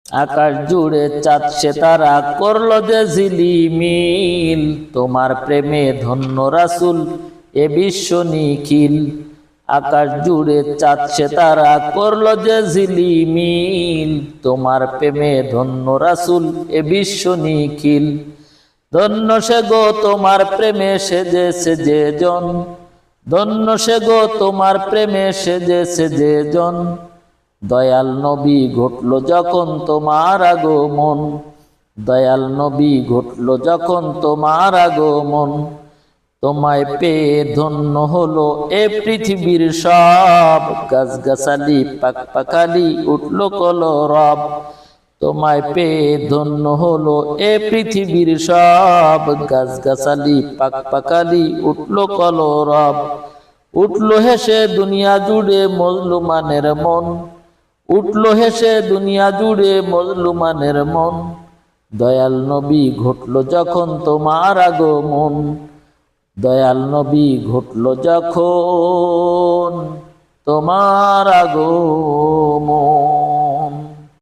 আকাশ জুড়ে চাঁদ সে তারা করল যে ঝিলিমিল, তোমার প্রেমে ধন্য রাসূল এ বিশ্ব নিখিল। আকাশ জুড়ে চাঁদ সে তারা করল যে ঝিলিমিল, তোমার প্রেমে ধন্য রাসূল এ বিশ্ব নিখিল। ধন্য সে গো তোমার প্রেমে সেজেছে যে জন, ধন্য সে গো তোমার প্রেমে সেজেছে যে জন। দয়াল নবী ঘটল যখন তোমার আগমন, দয়াল নবী ঘটল যখন তোমার আগমন। তোমায় পেয়ে ধন্য হলো এ পৃথিবীর সব, গাছগাছালি পাক পাখালি উঠল কলরব। তোমায় পেয়ে ধন্য হলো এ পৃথিবীর সব, গাছগাছালি পাক পাখালি উঠল কলরব। উঠল হেসে দুনিয়া জুড়ে মজলুমানের মন, উঠল হেসে দুনিয়া জুড়ে মজলুমানের মন। দয়াল নবী ঘটল যখন তোমার আগমন, দয়াল নবী ঘটল যখন তোমার আগমন।